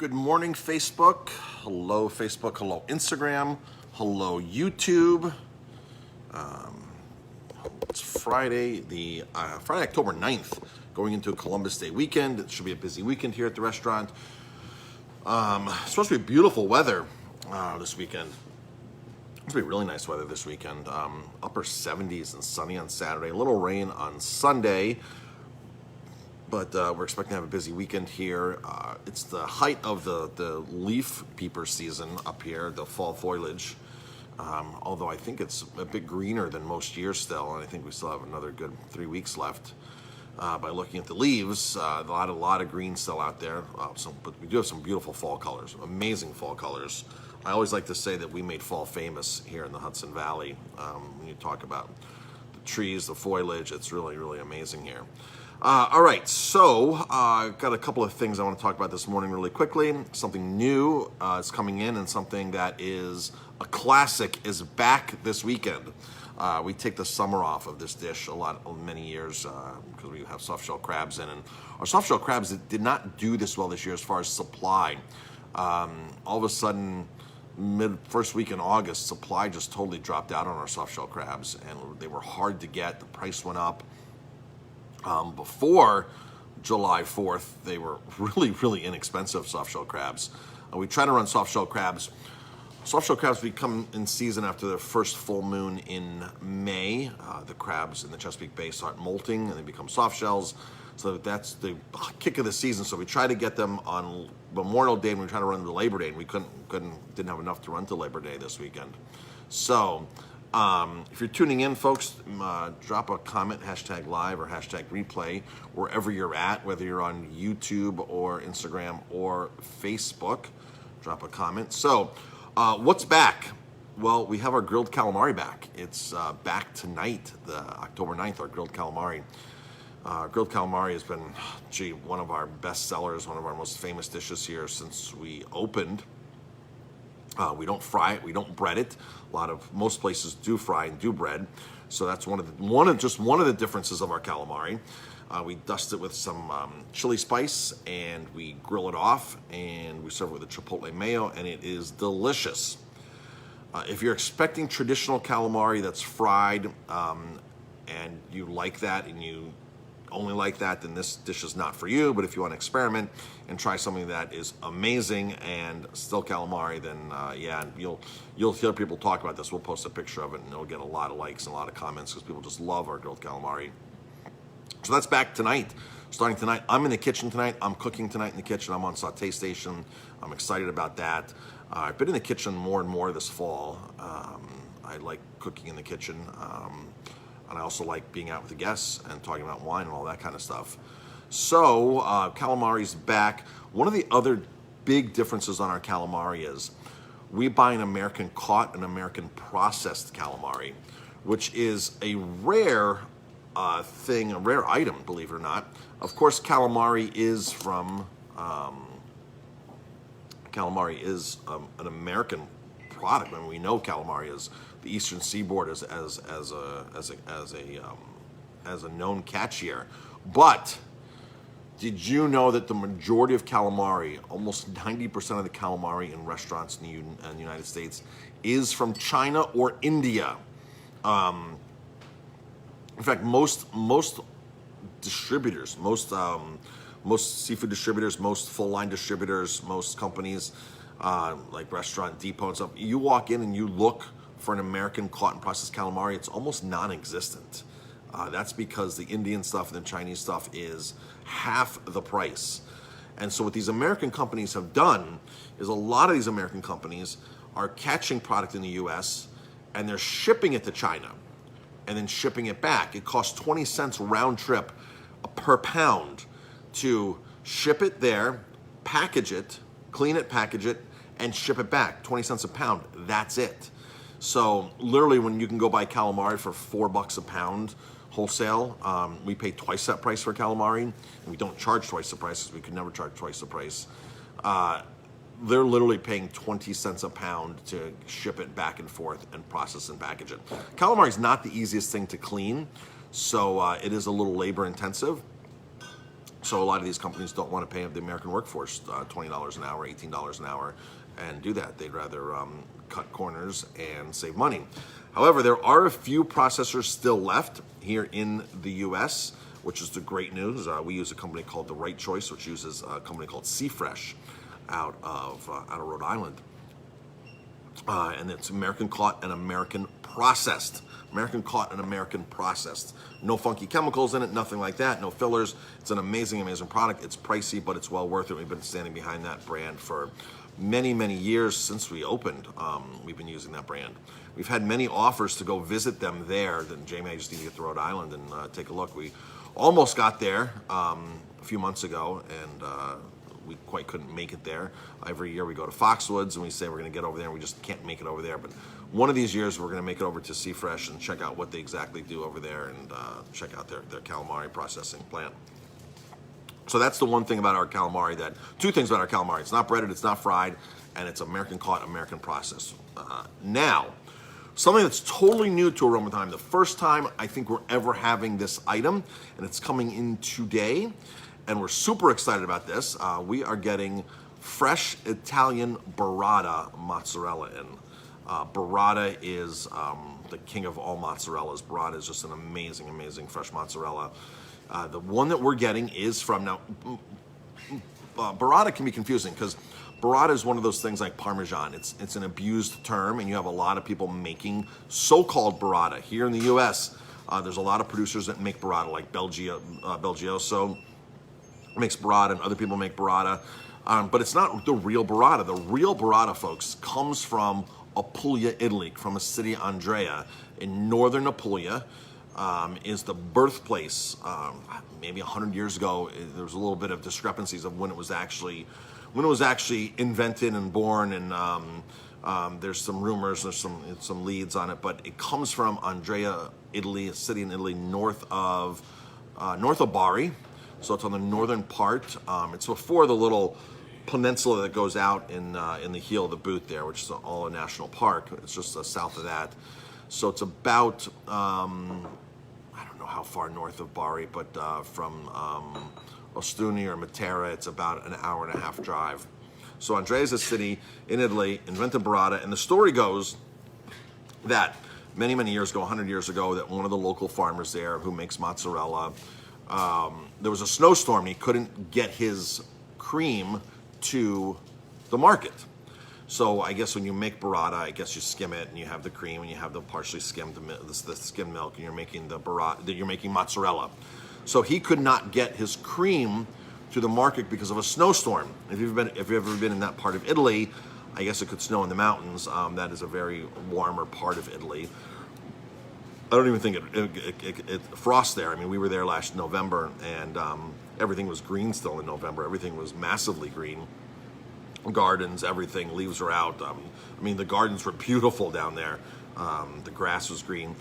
Good morning, Facebook. Hello, Facebook. Hello, Instagram. Hello, YouTube. It's Friday, Friday, October 9th, going into a Columbus Day weekend. It should be a busy weekend here at the restaurant. It's supposed to be beautiful weather this weekend. It's supposed to be really nice weather this weekend. Upper 70s and sunny on Saturday. A little rain on Sunday. But we're expecting to have a busy weekend here. It's the height of the leaf peeper season up here, the fall foliage. Although I think it's a bit greener than most years still, and I think we still have another good 3 weeks left. By looking at the leaves, a lot of green still out there. But we do have some beautiful fall colors, amazing fall colors. I always like to say that we made fall famous here in the Hudson Valley. When you talk about the trees, the foliage, it's really, really amazing here. All right, so got a couple of things I want to talk about this morning really quickly. Something new is coming in, and something that is a classic is back this weekend. We take the summer off of this dish many years because we have soft shell crabs in, and our soft shell crabs did not do this well this year as far as supply. All of a sudden, first week in August, supply just totally dropped out on our soft shell crabs, and they were hard to get. The price went up. Before July 4th, they were really, really inexpensive soft shell crabs. We try to run soft shell crabs. Soft shell crabs become in season after the first full moon in May. The crabs in the Chesapeake Bay start molting and they become soft shells. So that's the kick of the season. So we try to get them on Memorial Day, and we try to run to Labor Day, and we didn't have enough to run to Labor Day this weekend. So if you're tuning in, folks, drop a comment, #live or #replay, wherever you're at, whether you're on YouTube or Instagram or Facebook. Drop a comment. So, what's back? Well, we have our grilled calamari back. It's back tonight, the October 9th, our grilled calamari. Grilled calamari has been, one of our best sellers, one of our most famous dishes here since we opened. We don't fry it, we don't bread it. Most places do fry and do bread, so that's one of the differences of our calamari. We dust it with some chili spice, and we grill it off, and we serve it with a chipotle mayo, and it is delicious. If you're expecting traditional calamari that's fried, and you like that, and you only like that, then this dish is not for you. But if you want to experiment and try something that is amazing and still calamari, then you'll hear people talk about this. We'll post a picture of it, and it'll get a lot of likes and a lot of comments because people just love our grilled calamari. So that's back tonight, starting tonight. I'm in the kitchen tonight. I'm cooking tonight in the kitchen. I'm on saute station. I'm excited about that. I've been in the kitchen more and more this fall. I like cooking in the kitchen. And I also like being out with the guests and talking about wine and all that kind of stuff. So, calamari's back. One of the other big differences on our calamari is we buy an American caught and American processed calamari, which is a rare thing, a rare item, believe it or not. Of course, calamari is an American product. I mean, we know calamari is the Eastern Seaboard as a known catch here. But did you know that the majority of calamari, almost 90% of the calamari in restaurants in the United States, is from China or India? In fact, most distributors, most seafood distributors, most full line distributors, most companies like Restaurant Depot and stuff, you walk in and you look for an American caught and processed calamari, it's almost non-existent. That's because the Indian stuff and the Chinese stuff is half the price. And so what these American companies have done is a lot of these American companies are catching product in the US and they're shipping it to China and then shipping it back. It costs 20 cents round trip per pound to ship it there, package it, clean it, package it, and ship it back. 20 cents a pound, that's it. So literally when you can go buy calamari for $4 a pound wholesale, we pay twice that price for calamari, and we don't charge twice the price because we could never charge twice the price. They're literally paying 20 cents a pound to ship it back and forth and process and package it. Calamari is not the easiest thing to clean, so it is a little labor intensive. So a lot of these companies don't want to pay the American workforce $20 an hour, $18 an hour, and do that. They'd rather cut corners and save money. However, there are a few processors still left here in the U.S., which is the great news. We use a company called The Right Choice, which uses a company called C-Fresh out of Rhode Island. And it's American caught and American processed. American caught and American processed. No funky chemicals in it, nothing like that, no fillers. It's an amazing, amazing product. It's pricey, but it's well worth it. We've been standing behind that brand for many, many years since we opened. We've been using that brand. We've had many offers to go visit them there. Then Jamie, I just need to get to Rhode Island and take a look. We almost got there a few months ago, and we quite couldn't make it there. Every year we go to Foxwoods and we say we're going to get over there, and we just can't make it over there. But one of these years we're going to make it over to C-Fresh and check out what they exactly do over there, and check out their calamari processing plant. So that's the one thing about our calamari, two things about our calamari. It's not breaded, it's not fried, and it's American caught, American processed. Now, something that's totally new to Aroma Time, the first time I think we're ever having this item, and it's coming in today, and we're super excited about this. We are getting fresh Italian Burrata mozzarella in. Burrata is the king of all mozzarelas. Burrata is just an amazing, amazing fresh mozzarella. The one that we're getting is from, now, Burrata can be confusing because Burrata is one of those things like Parmesan. It's an abused term, and you have a lot of people making so-called Burrata. Here in the U.S., there's a lot of producers that make Burrata, like Belgioso makes Burrata, and other people make Burrata. But it's not the real Burrata. The real Burrata, folks, comes from Apulia, Italy, from a city, Andrea, in northern Apulia. Is the birthplace. Maybe 100 years ago, there was a little bit of discrepancies of when it was actually invented and born, and there's some rumors, there's some leads on it, but it comes from Andrea, Italy, a city in Italy north of Bari, so it's on the northern part. It's before the little peninsula that goes out in the heel of the boot there, which is all a national park. It's just south of that. So it's about, I don't know how far north of Bari, but from Ostuni or Matera, it's about an hour and a half drive. So Andrea is a city in Italy, invented Burrata, and the story goes that many, many years ago, 100 years ago, that one of the local farmers there who makes mozzarella, there was a snowstorm, and he couldn't get his cream to the market. So I guess when you make Burrata, I guess you skim it and you have the cream and you have the partially skimmed the skim milk, and you're making the Burrata, you're making mozzarella. So he could not get his cream to the market because of a snowstorm. If you've ever been in that part of Italy, I guess it could snow in the mountains. That is a very warmer part of Italy. I don't even think it frosts there. I mean, we were there last November, and everything was green still in November. Everything was massively green. Gardens, everything, leaves are out. I mean, the gardens were beautiful down there. The grass was green,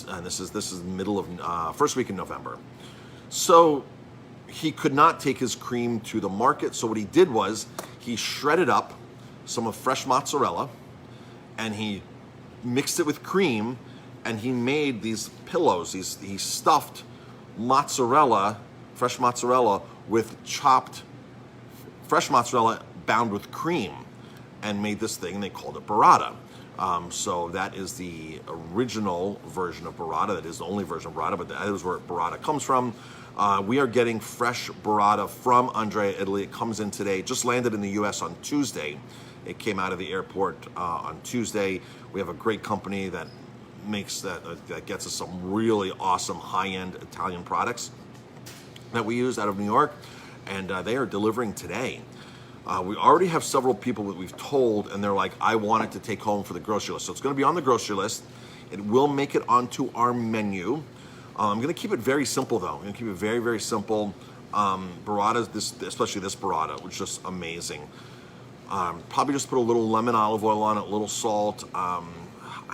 and this is middle of first week in November. So he could not take his cream to the market. So what he did was he shredded up some of fresh mozzarella, and he mixed it with cream, and he made these pillows. He stuffed mozzarella, fresh mozzarella, with chopped fresh mozzarella bound with cream, and made this thing. They called it Burrata. So that is the original version of Burrata. That is the only version of Burrata, but that is where Burrata comes from. We are getting fresh Burrata from Andrea, Italy. It comes in today. It just landed in the U.S. on Tuesday. It came out of the airport on Tuesday. We have a great company that makes that gets us some really awesome high-end Italian products that we use out of New York, and they are delivering today. We already have several people that we've told, and they're like, I want it to take home for the grocery list. So it's going to be on the grocery list. It will make it onto our menu. I'm going to keep it very simple, though. I'm going to keep it very, very simple. Burrata, especially this Burrata, was just amazing. Probably just put a little lemon olive oil on it, a little salt. I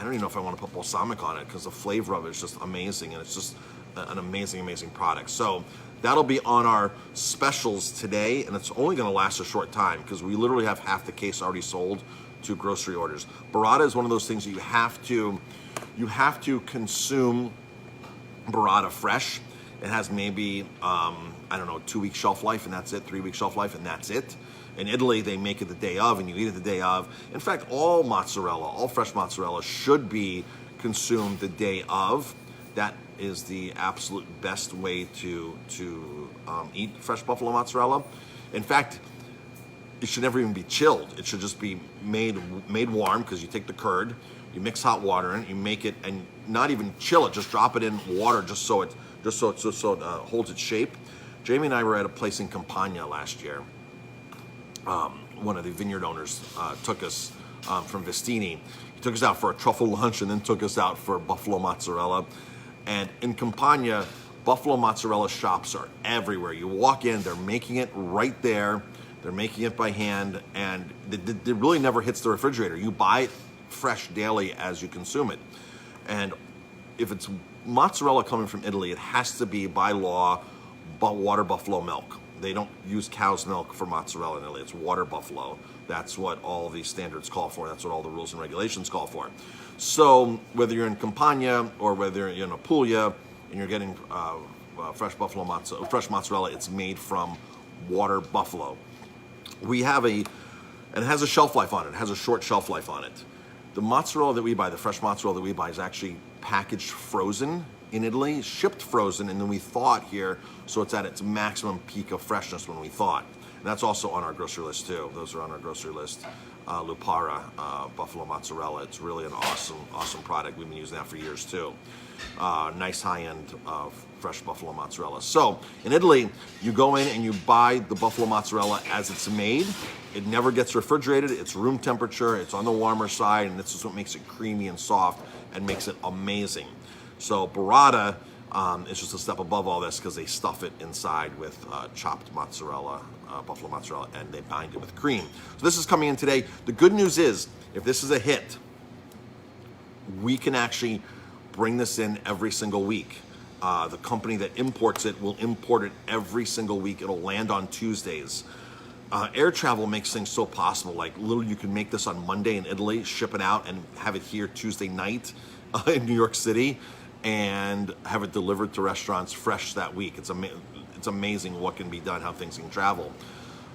don't even know if I want to put balsamic on it because the flavor of it is just amazing, and it's just an amazing, amazing product. So that'll be on our specials today, and it's only going to last a short time because we literally have half the case already sold to grocery orders. Burrata is one of those things that you have to consume Burrata fresh. It has maybe, I don't know, 2 week shelf life, and that's it, 3 week shelf life, and that's it. In Italy, they make it the day of, and you eat it the day of. In fact, all mozzarella, all fresh mozzarella should be consumed the day of. That is the absolute best way to eat fresh buffalo mozzarella. In fact, it should never even be chilled. It should just be made warm, because you take the curd, you mix hot water in it, you make it, and not even chill it, just drop it in water just so it holds its shape. Jamie and I were at a place in Campania last year. One of the vineyard owners took us from Vestini. He took us out for a truffle lunch and then took us out for buffalo mozzarella. And in Campania, buffalo mozzarella shops are everywhere. You walk in, they're making it right there. They're making it by hand, and it really never hits the refrigerator. You buy it fresh daily as you consume it. And if it's mozzarella coming from Italy, it has to be, by law, water buffalo milk. They don't use cow's milk for mozzarella in Italy. It's water buffalo. That's what all these standards call for. That's what all the rules and regulations call for. So whether you're in Campania or whether you're in Apulia and you're getting fresh mozzarella, it's made from water buffalo. We have and it has a shelf life on it. It has a short shelf life on it. The mozzarella that we buy, the fresh mozzarella that we buy, is actually packaged frozen in Italy, shipped frozen, and then we thaw it here, so it's at its maximum peak of freshness when we thaw it. And that's also on our grocery list too. Those are on our grocery list. Lupara buffalo mozzarella. It's really an awesome product. We've been using that for years too. Nice high-end fresh buffalo mozzarella. So in Italy, you go in and you buy the buffalo mozzarella as it's made. It never gets refrigerated. It's room temperature. It's on the warmer side, and this is what makes it creamy and soft and makes it amazing. So burrata is just a step above all this, because they stuff it inside with chopped mozzarella, buffalo mozzarella, and they bind it with cream. So this is coming in today. The good news is, if this is a hit, we can actually bring this in every single week. The company that imports it will import it every single week. It'll land on Tuesdays. Air travel makes things so possible. Like, literally, you can make this on Monday in Italy, ship it out, and have it here Tuesday night in New York City, and have it delivered to restaurants fresh that week. It's amazing what can be done, how things can travel.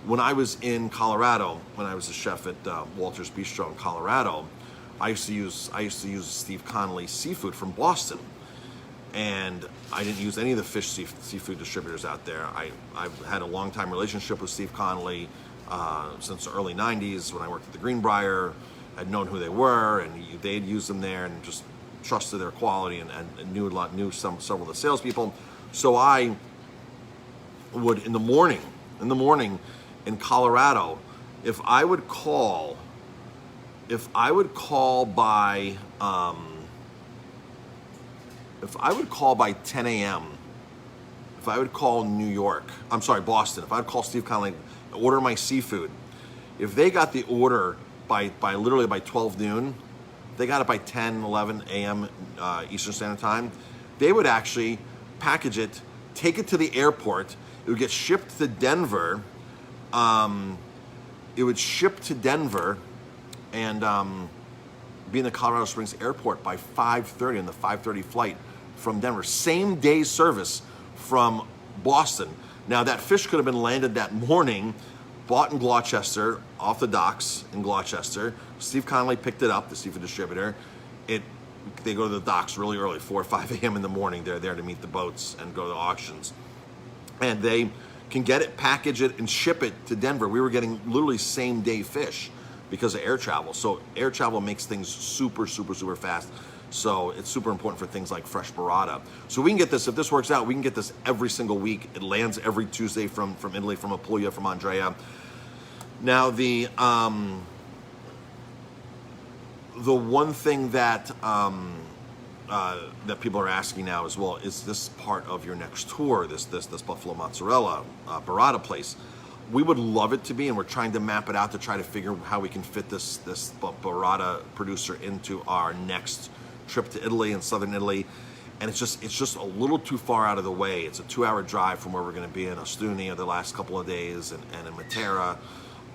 When I was in Colorado, when I was a chef at Walter's Bistro in Colorado, I used to use Steve Connolly seafood from Boston, and I didn't use any of the fish seafood distributors out there. I've had a long-time relationship with Steve Connolly since the early 90s when I worked at the Greenbrier. I'd known who they were, and they had used them there, and just trusted their quality, and knew several of the salespeople. So I would, in the morning in Colorado, if I would call by 10 a.m., if I would call Boston, if I would call Steve Connolly, order my seafood, if they got the order by 12 noon, they got it by 10, 11 a.m. Eastern Standard Time, they would actually package it, take it to the airport. It would get shipped to Denver. And be in the Colorado Springs airport by 5:30 on the 5:30 flight from Denver. Same day service from Boston. Now, that fish could have been landed that morning, bought in Gloucester, off the docks in Gloucester. Steve Connolly picked it up, the seafood distributor. They go to the docks really early, 4 or 5 a.m. in the morning. They're there to meet the boats and go to the auctions. And they can get it, package it, and ship it to Denver. We were getting literally same day fish because of air travel. So air travel makes things super, super, super fast. So it's super important for things like fresh burrata. So we can get this, if this works out, we can get this every single week. It lands every Tuesday from Italy, from Apulia, from Andrea. Now, the one thing that that people are asking now as well, is this part of your next tour, this buffalo mozzarella burrata place? We would love it to be, and we're trying to map it out to try to figure how we can fit this burrata producer into our next trip to Italy and southern Italy. And it's just a little too far out of the way. It's a 2-hour drive from where we're going to be in Ostuni the last couple of days, and in Matera.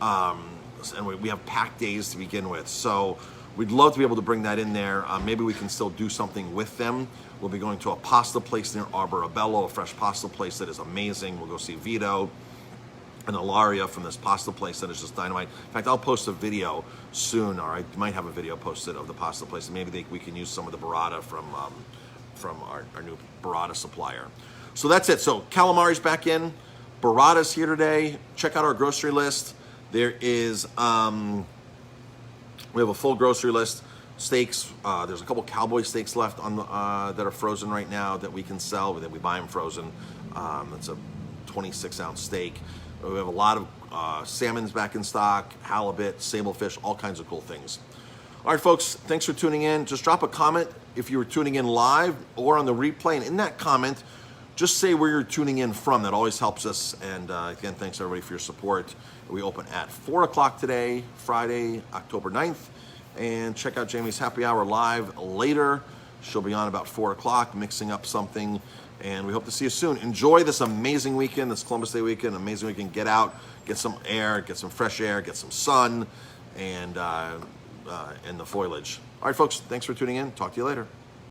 And we have packed days to begin with. So We'd love to be able to bring that in there. Maybe we can still do something with them. We'll be going to a pasta place near Arborabello, a fresh pasta place that is amazing. We'll go see Vito and Ilaria from this pasta place that is just dynamite. In fact, I'll post a video soon, or I might have a video posted of the pasta place, and maybe we can use some of the burrata from our new burrata supplier. So that's it. So calamari's back in. Burrata's here today. Check out our grocery list. There is, we have a full grocery list. Steaks, there's a couple cowboy steaks left on that are frozen right now that we can sell, that we buy them frozen. That's a 26-ounce steak. We have a lot of salmon's back in stock, halibut, sablefish, all kinds of cool things. All right, folks, thanks for tuning in. Just drop a comment if you were tuning in live or on the replay. And in that comment, just say where you're tuning in from. That always helps us. And again, thanks everybody for your support. We open at 4 o'clock today, Friday, October 9th. And check out Jamie's Happy Hour live later. She'll be on about 4 o'clock, mixing up something. And we hope to see you soon. Enjoy this amazing weekend, this Columbus Day weekend, amazing weekend. Get out, get some air, get some fresh air, get some sun, and the foliage. All right, folks, thanks for tuning in. Talk to you later.